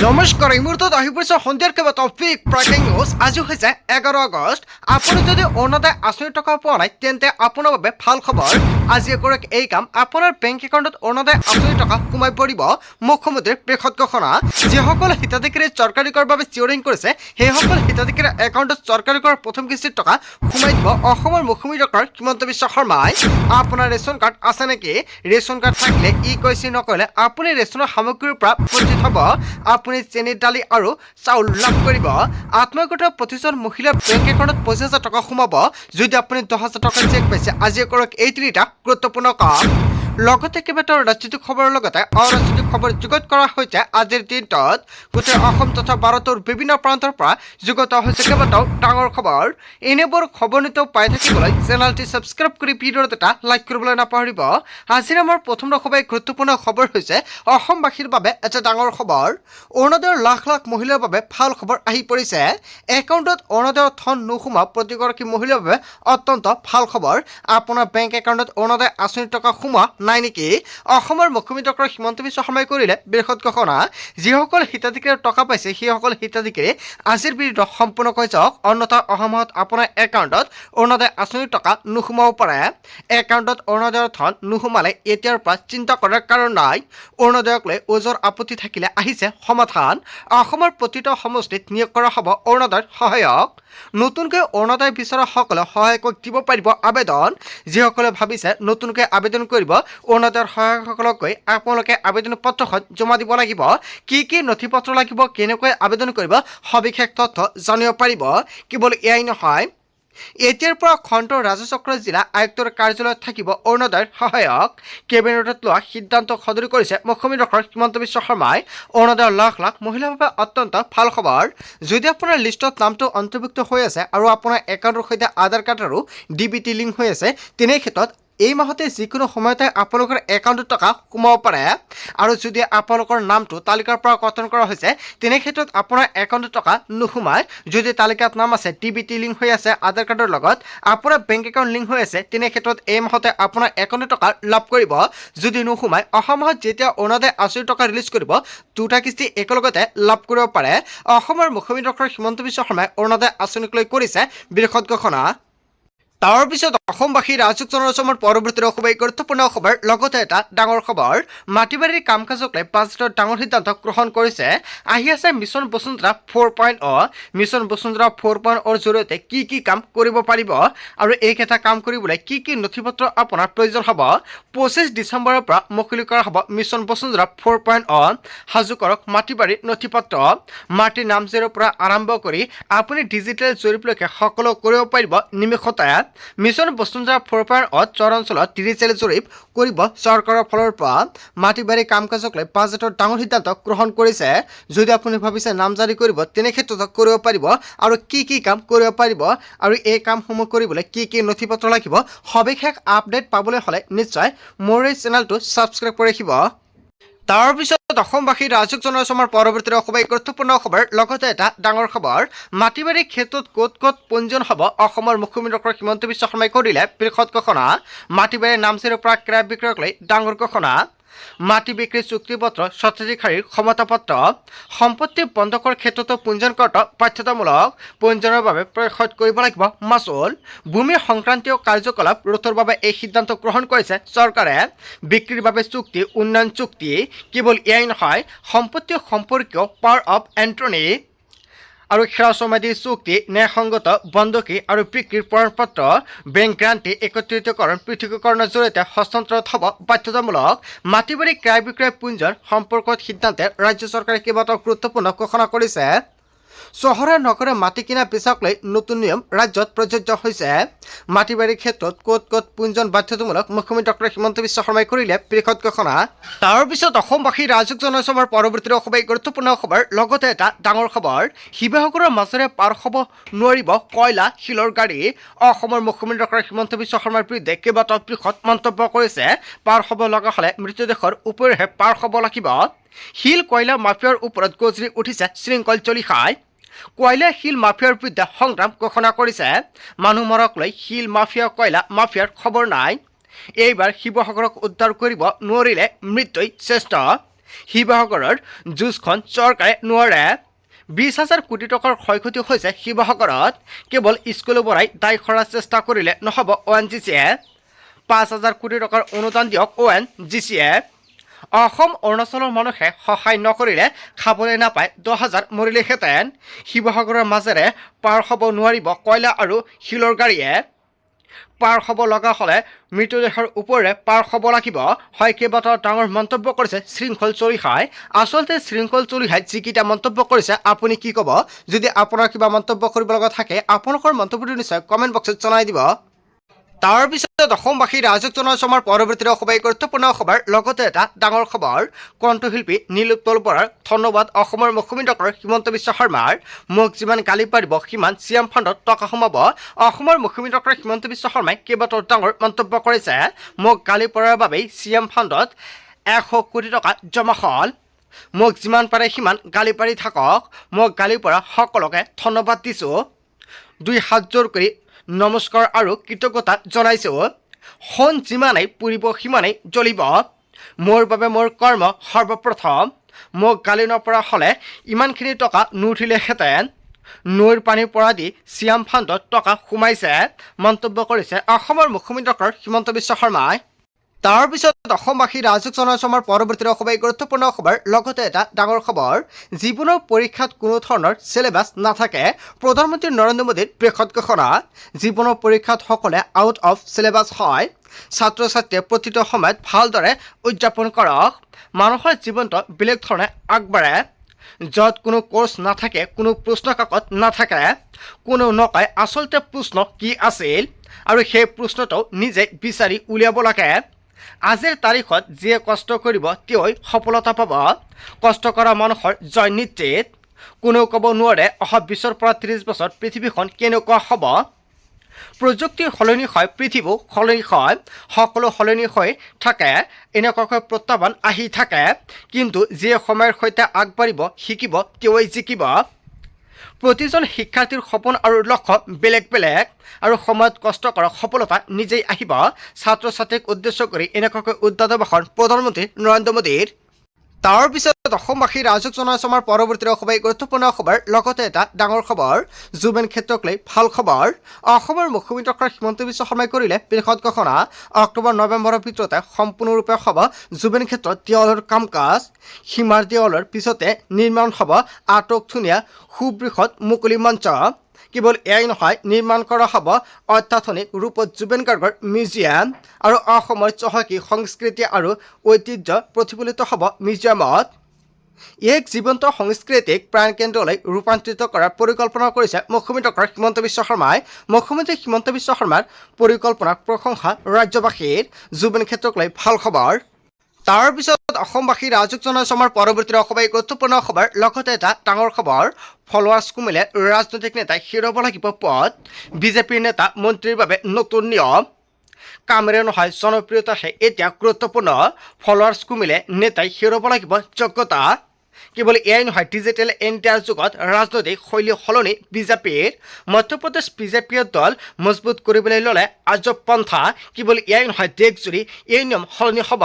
নমস্কাৰ এই মুহূৰ্তত আহি পৰিছে সন্ধিয়াৰ কেইবাটাও টপিক ব্ৰেকিং নিউজ। আজি হৈছে 11 আগষ্ট। আপুনি যদি অৰুণোদয় আঁচনি টকা পোৱা নাই তেন্তে আপোনাৰ বাবে ভাল খবৰ। আজি কৰক এই কাম, আপোনাৰ বেংক একাউণ্টত অৰুণোদয় আঁচনি টকা সোমাই পৰিব। মুখ্যমন্ত্ৰীৰ বৃহৎ ঘোষণা। যিসকল হিতাধিকাৰী চৰকাৰী কৰৰ বাবে চিয়ৰিং কৰিছে সেইসকল হিতাধিকাৰীৰ একাউণ্টত চৰকাৰী কৰৰ প্ৰথম কিস্তিৰ টকা সোমাই দিব অসমৰ মুখ্যমন্ত্ৰী ডক্টৰ হিমন্ত বিশ্ব শৰ্মাই। আপোনাৰ ৰেচন কাৰ্ড আছে নেকি? ৰেচন কাৰ্ড থাকিলে ই নকৰিলে আপুনি ৰেচনৰ সামগ্ৰীৰ পৰা বঞ্চিত হ'ব। আপুনি চেনি, দালি আৰু চাউল লাভ কৰিব। আত্মসহায়ক প্ৰতিজন মহিলাৰ বেংক একাউণ্টত 25,000 টকা সোমাব যদি আপুনি 10,000 টকাৰ চেক পাইছে। আজি কৰক এই তিনিটা গুৰুত্বপূৰ্ণ কাম। লগতে কেইবাটাও ৰাজনৈতিক খবৰৰ লগতে অৰাজনৈতিক খবৰ যুগুত কৰা হৈছে। আজিৰ দিনটোত গোটেই অসম তথা ভাৰতৰ বিভিন্ন প্ৰান্তৰ পৰা যুগুত হৈছে কেইবাটাও ডাঙৰ খবৰ। এনেবোৰ খবৰ নিতৌ পাই থাকিবলৈ চেনেলটি ছাবস্ক্ৰাইব কৰি ভিডিঅ'ত এটা লাইক কৰিবলৈ নাপাহৰিব। আজিৰ আমাৰ প্ৰথম খুবেই গুৰুত্বপূৰ্ণ খবৰ হৈছে অসমবাসীৰ বাবে এটা ডাঙৰ খবৰ। অৰুণোদয়ৰ লাখ লাখ মহিলাৰ বাবে ভাল খবৰ আহি পৰিছে। একাউণ্টত অৰুণোদয়ৰ ধন নোসোমোৱা প্ৰতিগৰাকী মহিলাৰ বাবে অত্যন্ত ভাল খবৰ। আপোনাৰ বেংক একাউণ্টত অৰুণোদয় আঁচনিৰ টকা সোমোৱা নাই নেকি? অসমৰ মুখ্যমন্ত্ৰী ডক্টৰ হিমন্ত বিশ্ব শৰ্মাই কৰিলে বৃহৎ ঘোষণা। যিসকল হিতাধিকাৰীৰ টকা পাইছে সেইসকল হিতাধিকাৰী আজিৰ ভিডিঅ'টো সম্পূৰ্ণকৈ চাওক, অন্যথা অহা মাহত আপোনাৰ একাউণ্টত অৰুণোদয় আঁচনিৰ টকা নোসোমাব পাৰে। একাউণ্টত অৰুণোদয়ৰ ধন নোসোমালে এতিয়াৰ পৰা চিন্তা কৰাৰ কাৰণ নাই। অৰুণোদয়ক লৈ ওজৰ আপত্তি থাকিলে আহিছে সমাধান। অসমৰ প্ৰতিটো সমষ্টিত নিয়োগ কৰা হ'ব অৰুণোদয়ৰ সহায়ক। নতুনকৈ অৰুণোদয় বিচৰাসকলে সহায়কক দিব পাৰিব আবেদন। যিসকলে ভাবিছে নতুনকৈ আবেদন কৰিব অৰুণোদয়ৰ সহায়কসকলক কৈ আপোনালোকে আবেদন পত্ৰখন জমা দিব লাগিব। কি কি নথি পত্ৰ লাগিব, কেনেকৈ আবেদন কৰিব সবিশেষ তথ্য জানিব পাৰিব। কেৱল এয়াই নহয়, এতিয়াৰ পৰা খণ্ড ৰাজচক্ৰ জিলা আয়ুক্তৰ কাৰ্যালয়ত থাকিব অৰুণোদয়ৰ সহায়ক। কেবিনেটত লোৱা সিদ্ধান্ত সদৰি কৰিছে মুখ্যমন্ত্ৰী ডক্টৰ হিমন্ত বিশ্ব শৰ্মাই। অৰুণোদয়ৰ লাখ লাখ মহিলাৰ বাবে অত্যন্ত ভাল খবৰ। যদি আপোনাৰ লিষ্টত নামটো অন্তৰ্ভুক্ত হৈ আছে আৰু আপোনাৰ একাউণ্টৰ সৈতে আধাৰ কাৰ্ড আৰু DBT লিংক হৈ আছে, তেনে ক্ষেত্ৰত এই মাহতে যিকোনো সময়তে আপোনালোকৰ একাউণ্টত টকা সোমাব পাৰে। আৰু যদি আপোনালোকৰ নামটো তালিকাৰ পৰা কৰ্তন কৰা হৈছে তেনে ক্ষেত্ৰত আপোনাৰ একাউণ্টত টকা নোসোমায়। যদি তালিকাত নাম আছে, DBT লিংক হৈ আছে আধাৰ কাৰ্ডৰ লগত, আপোনাৰ বেংক একাউণ্ট লিংক হৈ আছে, তেনে ক্ষেত্ৰত এই মাহতে আপোনাৰ একাউণ্টত টকা লাভ কৰিব। যদি নোসোমায়, অহা মাহত যেতিয়া অৰুণোদয় আঁচনিৰ টকা ৰিলিজ কৰিব দুটা কিস্তি একেলগতে লাভ কৰিব পাৰে। অসমৰ মুখ্যমন্ত্ৰী ডক্টৰ হিমন্ত বিশ্ব শৰ্মাই অৰুণোদয় আঁচনিক লৈ কৰিছে বৃহৎ ঘোষণা। তাৰ পিছত অসমবাসী ৰাজক জনৰচমৰ পৰৱৰ্তী খুবেই গুৰুত্বপূৰ্ণ খবৰ, লগতে এটা ডাঙৰ খবৰ। মাটি বাৰীৰ কাম কাজক লৈ বাজেটৰ ডাঙৰ সিদ্ধান্ত গ্ৰহণ কৰিছে। আহি আছে মিছন বসুন্ধৰা 4.0। মিছন বসুন্ধৰা 4.0ৰ জৰিয়তে কি কি কাম কৰিব পাৰিব আৰু এইকেইটা কাম কৰিবলৈ কি কি নথি পত্ৰ আপোনাৰ প্ৰয়োজন হ'ব। 25 ডিচেম্বৰৰ পৰা মুকলি কৰা হ'ব মিছন বসুন্ধৰা 4.0। সাজু কৰক মাটি বাৰীৰ নথি পত্ৰ। মাটিৰ নামজাৰিৰ পৰা আৰম্ভ কৰি আপুনি ডিজিটেল জৰীপলৈকে সকলো কৰিব পাৰিব নিমিষতে। মিছন বসুন্ধৰা 4.0ত চৰাঞ্চলত ডিজিটেল জৰীপ কৰিব চৰকাৰৰ ফালৰ পৰা। মাটি বাৰী কাম কাজক লৈ বাজেটৰ ডাঙৰ সিদ্ধান্ত গ্ৰহণ কৰিছে। যদি আপুনি ভাবিছে নামজাৰি কৰিব তেনে ক্ষেত্ৰত কৰিব পাৰিব আৰু কি কি কাম কৰিব পাৰিব আৰু এই কামসমূহ কৰিবলৈ কি কি নথি পত্ৰ লাগিব সবিশেষ আপডেট পাবলৈ হ'লে নিশ্চয় মোৰ এই চেনেলটো ছাবস্ক্ৰাইব কৰি ৰাখিব। তাৰ পিছত অসমবাসী ৰাজক জনৰচমৰ পৰৱৰ্তী খুবেই গুৰুত্বপূৰ্ণ খবৰ, লগতে এটা ডাঙৰ খবৰ। মাটি বাৰীৰ ক্ষেত্ৰত ক'ত ক'ত পঞ্জীয়ন হ'ব অসমৰ মুখ্যমন্ত্ৰী ডক্টৰ হিমন্ত বিশ্ব শৰ্মাই কৰিলে বৃহৎ ঘোষণা। মাটি বাৰীৰ নামজাৰিৰ পৰা ক্ৰয় বিক্ৰয়ক লৈ ডাঙৰ ঘোষণা। মাটি বিক্ৰী চুক্তিপত্ৰ, স্বত্বাধিকাৰীৰ ক্ষমতাপত্ৰ, সম্পত্তি বন্ধকৰ ক্ষেত্ৰতো পঞ্জীয়ন কৰাটো বাধ্যতামূলক। পঞ্জীয়নৰ বাবে পৰিশোধ কৰিব লাগিব মাচুল। ভূমি সংক্ৰান্তীয় কাৰ্যকলাপ ৰোধৰ বাবে এই সিদ্ধান্ত গ্ৰহণ কৰিছে চৰকাৰে। বিক্ৰীৰ বাবে চুক্তি, উন্নয়ন চুক্তি, কেৱল এয়াই নহয়, সম্পত্তি সম্পৰ্কীয় পাৱাৰ অৱ এণ্টৰ্নি আৰু খেৰাচমাদি চুক্তি, ন্যায়সংগত বন্ধকী আৰু বিক্ৰীৰ প্ৰমাণপত্ৰ, বেংক গ্ৰান্টি একত্ৰিতকৰণ পৃথকীকৰণৰ জৰিয়তে হস্তান্তৰত হ'ব বাধ্যতামূলক। মাটি বাৰী ক্ৰয় বিক্ৰয় পঞ্জীয়ন সম্পৰ্কত সিদ্ধান্তে ৰাজ্য চৰকাৰে কেইবাটাও গুৰুত্বপূৰ্ণ ঘোষণা কৰিছে। চহৰে নগৰে মাটি কিনা বেচাক লৈ নতুন নিয়ম ৰাজ্যত প্ৰযোজ্য হৈছে। মাটি বাৰীৰ ক্ষেত্ৰত ক'ত ক'ত পঞ্জীয়ন বাধ্যতামূলক, মুখ্যমন্ত্ৰী ডক্টৰ হিমন্ত বিশ্ব শৰ্মাই কৰিলে বৃহৎ ঘোষণা। তাৰ পিছত অসমবাসী ৰাজক জনৰচমৰ পৰৱৰ্তী খুবেই গুৰুত্বপূৰ্ণ খবৰ, লগতে এটা ডাঙৰ খবৰ। শিৱসাগৰৰ মাজেৰে পাৰ হ'ব নোৱাৰিব কয়লা শিলৰ গাড়ী। অসমৰ মুখ্যমন্ত্ৰী ডক্টৰ হিমন্ত বিশ্ব শৰ্মাৰ বিৰুদ্ধে কেইবাটাও বৃহৎ মন্তব্য কৰিছে। পাৰ হ'ব লগা হ'লে মৃতদেহৰ ওপৰেহে পাৰ হ'ব লাগিব। শিল কয়লা মাফিয়াৰ ওপৰত গজৰি উঠিছে শৃংখল চলিহাই। কয়লা শিল মাফিয়াৰ বিৰুদ্ধে সংগ্ৰাম ঘোষণা কৰিছে। মানুহ মৰক লৈ শিল মাফিয়া কয়লা মাফিয়াৰ খবৰ নাই। এইবাৰ শিৱসাগৰক উদ্ধাৰ কৰিব নোৱাৰিলে মৃত্যুই শ্ৰেষ্ঠ। শিৱসাগৰৰ যুঁজখন চৰকাৰে নোৱাৰে 20,000 কোটি টকাৰ ক্ষয়ক্ষতি হৈছে শিৱসাগৰত কেৱল স্কুলৰ পৰাই দায় সৰাৰ চেষ্টা কৰিলে নহ'ব ONGCয়ে 5,000 কোটি টকাৰ অনুদান দিয়ক ONGCয়ে অসম অৰুণাচলৰ মানুহে সহায় নকৰিলে খাবলৈ নাপায় 10,000 মৰিলেহেঁতেন শিৱসাগৰৰ মাজেৰে পাৰ হ'ব নোৱাৰিব কয়লা আৰু শিলৰ গাড়ীয়ে পাৰ হ'ব লগা হ'লে মৃতদেহৰ ওপৰেৰে পাৰ হ'ব লাগিব হয় কেইবাটাও ডাঙৰ মন্তব্য কৰিছে শৃংখল চলিহাই আচলতে শৃংখল চলিহাই যিকেইটা মন্তব্য কৰিছে আপুনি কি ক'ব যদি আপোনাৰ কিবা মন্তব্য কৰিব লগা থাকে আপোনালোকৰ মন্তব্যটো নিশ্চয় কমেণ্ট বক্সত জনাই দিব তাৰ পিছত অসমবাসী ৰাইজক জনাইছো আমাৰ পৰৱৰ্তী খুবেই গুৰুত্বপূৰ্ণ খবৰ লগতে এটা ডাঙৰ খবৰ কণ্ঠশিল্পী নীলোৎপল বৰাৰ ধন্যবাদ অসমৰ মুখ্যমন্ত্ৰী ডক্টৰ হিমন্ত বিশ্ব শৰ্মাৰ মোক যিমান গালি পাৰিব সিমান চিএম ফাণ্ডত টকা সোমাব অসমৰ মুখ্যমন্ত্ৰী ডক্টৰ হিমন্ত বিশ্ব শৰ্মাই কেইবাটাও ডাঙৰ মন্তব্য কৰিছে মোক গালি পৰাৰ বাবেই চিএম ফাণ্ডত 100 কোটি টকা জমা হ'ল মোক যিমান পাৰে সিমান গালি পাৰি থাকক মোক গালি পৰা সকলোকে ধন্যবাদ দিছোঁ 2 হাত জোৰ কৰি নমস্কাৰ আৰু কৃতজ্ঞতা জনাইছোঁ সোণ যিমানেই পুৰিব সিমানেই জ্বলিব মোৰ বাবে মোৰ কৰ্ম সৰ্বপ্ৰথম মোক গালি নপৰা হ'লে ইমানখিনি টকা নুঠিলেহেঁতেন নৈৰ পানীৰ পৰা দি চিএম ফাণ্ডত টকা সোমাইছে মন্তব্য কৰিছে অসমৰ মুখ্যমন্ত্ৰী ডক্টৰ হিমন্ত বিশ্ব শৰ্মাই তাৰ পিছত অসমবাসী ৰাইজক জনাইছো আমাৰ পৰৱৰ্তী খুবেই গুৰুত্বপূৰ্ণ খবৰ লগতে এটা ডাঙৰ খবৰ জীৱনৰ পৰীক্ষাত কোনো ধৰণৰ চিলেবাছ নাথাকে প্ৰধানমন্ত্ৰী নৰেন্দ্ৰ মোদীৰ বৃহৎ ঘোষণা জীৱনৰ পৰীক্ষাত সকলে আউট অফ চিলেবাছ হয় ছাত্ৰ ছাত্ৰীয়ে প্ৰতিটো সময়ত ভালদৰে উদযাপন কৰক মানুহৰ জীৱনটো বেলেগ ধৰণে আগবাঢ়ে য'ত কোনো কোৰ্চ নাথাকে কোনো প্ৰশ্ন কাকত নাথাকে কোনো নকয় আচলতে প্ৰশ্ন কি আছিল আৰু সেই প্ৰশ্নটো নিজে বিচাৰি উলিয়াব লাগে আজিৰ তাৰিখত যিয়ে কষ্ট কৰিব তেওঁই সফলতা পাব কষ্ট কৰা মানুহৰ জয় নিশ্চিত কোনেও ক'ব নোৱাৰে অহা 20 পৰা 30 বছৰ পৃথিৱীখন কেনেকুৱা হ'ব প্ৰযুক্তি সলনি হয় পৃথিৱীও সলনি হয় সকলো সলনি হৈ থাকে এনেকুৱাকৈ প্ৰত্যাহ্বান আহি থাকে কিন্তু যিয়ে সময়ৰ সৈতে আগবাঢ়িব শিকিব তেওঁই জিকিব প্ৰতিজন শিক্ষাৰ্থীৰ সপোন আৰু লক্ষ্য বেলেগ বেলেগ আৰু সময়ত কষ্ট কৰা সফলতা নিজেই আহিব ছাত্ৰ ছাত্ৰীক উদ্দেশ্য কৰি এনেকুৱাকৈ উদ্বোধন ভাষণ প্ৰধানমন্ত্ৰী নৰেন্দ্ৰ মোদীৰ তাৰ পিছত অসমবাসী ৰাইজক জনাইছো আমাৰ পৰৱৰ্তী খুবেই গুৰুত্বপূৰ্ণ খবৰ লগতে এটা ডাঙৰ খবৰ জুবিন ক্ষেত্ৰক লৈ ভাল খবৰ অসমৰ মুখ্যমন্ত্ৰী ডক্টৰ হিমন্ত বিশ্ব শৰ্মাই কৰিলে বৃহৎ ঘোষণা অক্টোবৰ নৱেম্বৰৰ ভিতৰতে সম্পূৰ্ণৰূপে হ'ব জুবিন ক্ষেত্ৰত দেৱালৰ কাম কাজ সীমাৰ দেৱালৰ পিছতে নিৰ্মাণ হ'ব আটকধুনীয়া সুবৃহৎ মুকলি মঞ্চ কেৱল এয়াই নহয় নিৰ্মাণ কৰা হ'ব অত্যাধুনিক ৰূপত জুবিন গাৰ্গৰ মিউজিয়াম আৰু অসমৰ চহকী সংস্কৃতি আৰু ঐতিহ্য প্ৰতিফলিত হ'ব মিউজিয়ামত এক জীৱন্ত সাংস্কৃতিক প্ৰাণকেন্দ্ৰলৈ ৰূপান্তৰিত কৰাৰ পৰিকল্পনা কৰিছে মুখ্যমন্ত্ৰী ডক্টৰ হিমন্ত বিশ্ব শৰ্মাই মুখ্যমন্ত্ৰী হিমন্ত বিশ্ব শৰ্মাৰ পৰিকল্পনাক প্ৰশংসা ৰাজ্যবাসীৰ জুবিন ক্ষেত্ৰক লৈ ভাল খবৰ তাৰ পিছত অসমবাসী ৰাইজক জনাইছো আমাৰ পৰৱৰ্তী খুবেই গুৰুত্বপূৰ্ণ খবৰ লগতে এটা ডাঙৰ খবৰ ফলোৱাৰ্ছ কমিলে ৰাজনৈতিক নেতাই হেৰুৱাব লাগিব পদ বিজেপিৰ নেতা মন্ত্ৰীৰ বাবে নতুন নিয়ম কামেৰে নহয় জনপ্ৰিয়তাহে এতিয়া গুৰুত্বপূৰ্ণ ফলোৱাৰ্ছ কমিলে নেতাই হেৰুৱাব লাগিব যোগ্যতা কেৱল এয়াই নহয় ডিজিটেল ইণ্ডিয়াৰ যুগত ৰাজনৈতিক শৈলী সলনি বিজেপিৰ মধ্যপ্ৰদেশ বিজেপিৰ দল মজবুত কৰিবলৈ ল'লে আজব পন্থা কেৱল এয়াই নহয় দেশজুৰি এই নিয়ম সলনি হ'ব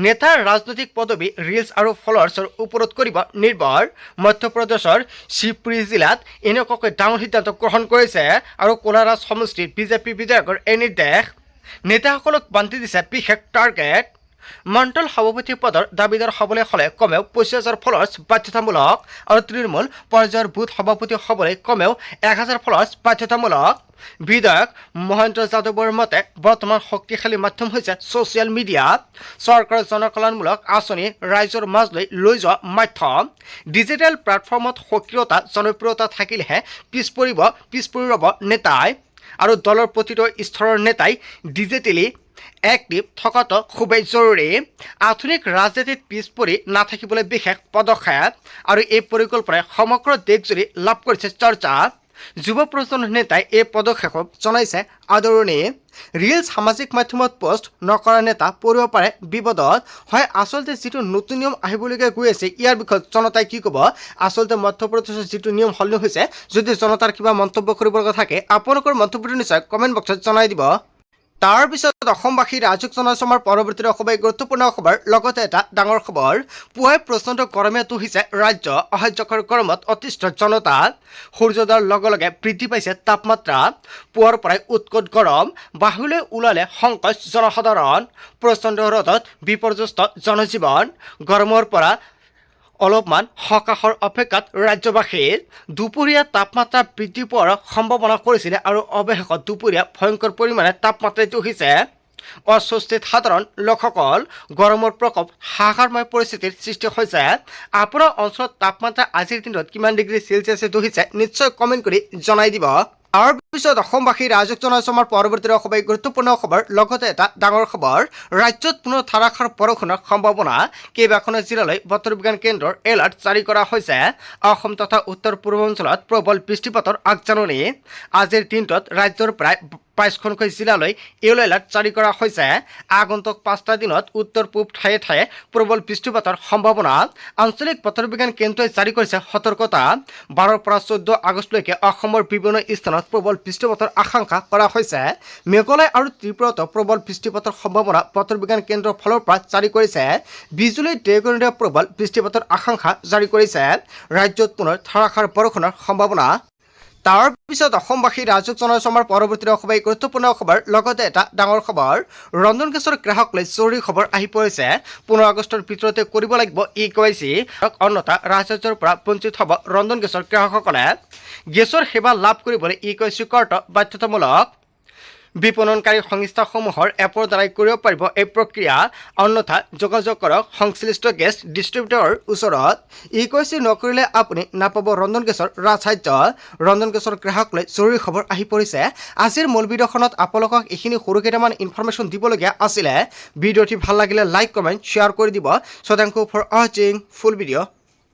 নেতাৰ ৰাজনৈতিক পদবী ৰিলছ আৰু ফলোৱাৰ্ছৰ ওপৰত কৰিব নিৰ্ভৰ মধ্যপ্ৰদেশৰ শিৱপুৰী জিলাত এনেকুৱাকৈ ডাঙৰ সিদ্ধান্ত গ্ৰহণ কৰিছে আৰু কোলাৰাজ সমষ্টিৰ বিজেপি বিধায়কৰ এই নিৰ্দেশ নেতাসকলক বান্ধি দিছে বিশেষ টাৰ্গেট মণ্ডল সভাপতি পদৰ দাবীদাৰ হ'বলৈ হ'লে কমেও 25,000 ফলোৱাৰ্ছ বাধ্যতামূলক আৰু তৃণমূল পৰ্যায়ৰ বুথ সভাপতি হ'বলৈ কমেও 1,000 ফলোৱাৰ্ছ বাধ্যতামূলক বিধায়ক মহেন্দ্ৰ যাদৱৰ মতে বৰ্তমান শক্তিশালী মাধ্যম হৈছে ছ'চিয়েল মিডিয়া চৰকাৰৰ জনকল্যাণমূলক আঁচনি ৰাইজৰ মাজলৈ লৈ যোৱা মাধ্যম ডিজিটেল প্লেটফৰ্মত সক্ৰিয়তা জনপ্ৰিয়তা থাকিলেহে পিছ পৰি ৰ'ব নেতাই আৰু দলৰ প্ৰতিটো স্তৰৰ নেতাই ডিজিটেলি এক্টিভ থকাটো খুবেই জৰুৰী আধুনিক ৰাজনীতিত পিছ পৰি নাথাকিবলৈ বিশেষ পদক্ষেপ আৰু এই পৰিকল্পনাই সমগ্ৰ দেশজুৰি লাভ কৰিছে চৰ্চা যুৱ প্ৰজন্মৰ নেতাই এই পদক্ষেপক জনাইছে আদৰণি ৰিলছ সামাজিক মাধ্যমত পোষ্ট নকৰা নেতা পৰিব পাৰে বিপদত হয় আচলতে যিটো নতুন নিয়ম আহিবলগীয়া গৈ আছে ইয়াৰ বিষয়ত জনতাই কি ক'ব আচলতে মধ্যপ্ৰদেশৰ যিটো নিয়ম সলনি হৈছে যদি জনতাৰ কিবা মন্তব্য কৰিব লগা থাকে আপোনালোকৰ মন্তব্যটো নিশ্চয় কমেণ্ট বক্সত জনাই দিব তাৰ পিছত অসমবাসী ৰাজক জনাইছে আমাৰ পৰৱৰ্তী অসমবাসী গুৰুত্বপূৰ্ণ খবৰ লগতে এটা ডাঙৰ খবৰ পুৱাই প্ৰচণ্ড গৰমে তুহিছে ৰাজ্য অসহ্যকৰ গৰমত অতিষ্ঠ জনতা সূৰ্যোদয়ৰ লগে লগে বৃদ্ধি পাইছে তাপমাত্ৰা পুৱাৰ পৰাই উৎকট গৰম বাহিৰলৈ ওলালে সংকট জনসাধাৰণ প্ৰচণ্ড ৰ'দত বিপৰ্যস্ত জনজীৱন গৰমৰ পৰা অলপমান সকাহৰ অপেক্ষাত ৰাজ্যবাসীৰ দুপৰীয়া তাপমাত্ৰা বৃদ্ধি পোৱাৰ সম্ভাৱনা কৰিছিলে আৰু অৱশেষত দুপৰীয়া ভয়ংকৰ পৰিমাণে তাপমাত্ৰাই তুহিছে অস্বস্তিত সাধাৰণ লোকসকল গৰমৰ প্ৰকোপ হাহাকাৰময় পৰিস্থিতিৰ সৃষ্টি হৈছে আপোনাৰ অঞ্চলত তাপমাত্ৰা আজিৰ দিনত কিমান ডিগ্ৰী চেলচিয়াছে তুহিছে নিশ্চয় কমেণ্ট কৰি জনাই দিব তাৰ পিছত অসমবাসী ৰাজক জনাইছে আমাৰ পৰৱৰ্তী অসমবাসী গুৰুত্বপূৰ্ণ খবৰ লগতে এটা ডাঙৰ খবৰ ৰাজ্যত পুনৰ ধাৰাসাৰ বৰষুণৰ সম্ভাৱনা কেইবাখনো জিলালৈ বতৰ বিজ্ঞান কেন্দ্ৰৰ এলাৰ্ট জাৰি কৰা হৈছে অসম তথা উত্তৰ পূৰ্বাঞ্চলত প্ৰবল বৃষ্টিপাতৰ আগজাননী আজিৰ দিনটোত ৰাজ্যৰ প্ৰায় ২২খনকৈ জিলালৈ য়েলো এলাৰ্ট জাৰি কৰা হৈছে আগন্তুক ৫টা দিনত উত্তৰ পূব ঠায়ে ঠায়ে প্ৰবল বৃষ্টিপাতৰ সম্ভাৱনা আঞ্চলিক বতৰ বিজ্ঞান কেন্দ্ৰই জাৰি কৰিছে সতৰ্কতা ১২ৰ পৰা ১৪ আগষ্টলৈকে অসমৰ বিভিন্ন স্থানত প্ৰবল বৃষ্টিপাতৰ আশংকা কৰা হৈছে মেঘালয় আৰু ত্ৰিপুৰাতো প্ৰবল বৃষ্টিপাতৰ সম্ভাৱনা বতৰ বিজ্ঞান কেন্দ্ৰৰ ফালৰ পৰা জাৰি কৰিছে বিজুলী ঢেৰেকণিৰে প্ৰবল বৃষ্টিপাতৰ আশংকা জাৰি কৰিছে ৰাজ্যত পুনৰ ধাৰাসাৰ বৰষুণৰ সম্ভাৱনা তাৰ পিছত অসমবাসী ৰাজক জনাইছে আমাৰ পৰৱৰ্তী অসমবাসী গুৰুত্বপূৰ্ণ খবৰ লগতে এটা ডাঙৰ খবৰ ৰন্ধন গেছৰ গ্ৰাহক লৈ জৰুৰী খবৰ আহি পৰিছে ১৫ আগষ্টৰ ভিতৰতে কৰিব লাগিব EKYC অন্যথা ৰাজস্বৰ পৰা বঞ্চিত হ'ব ৰন্ধন গেছৰ গ্ৰাহকসকলে গেছৰ সেৱা লাভ কৰিবলৈ EKYC কৰাটো বাধ্যতামূলক বিপণনকাৰী সংস্থাসমূহৰ এপৰ দ্বাৰাই কৰিব পাৰিব এই প্ৰক্ৰিয়া অন্যথা যোগাযোগ কৰক সংশ্লিষ্ট গেছ ডিষ্ট্ৰিবিউটৰৰ ওচৰত EKYC নকৰিলে আপুনি নাপাব ৰন্ধন গেছৰ ৰাজসাহায্য ৰন্ধন গেছৰ গ্ৰাহক লৈ জৰুৰী খবৰ আহি পৰিছে আজিৰ মূল ভিডিঅ'খনত আপোনালোকক এইখিনি সৰু কেইটামান ইনফৰমেশ্যন দিবলগীয়া আছিলে ভিডিঅ'টি ভাল লাগিলে লাইক কমেণ্ট শ্বেয়াৰ কৰি দিব চ' থেংক ইউ ফৰ ৱাচিং ফুল ভিডিঅ'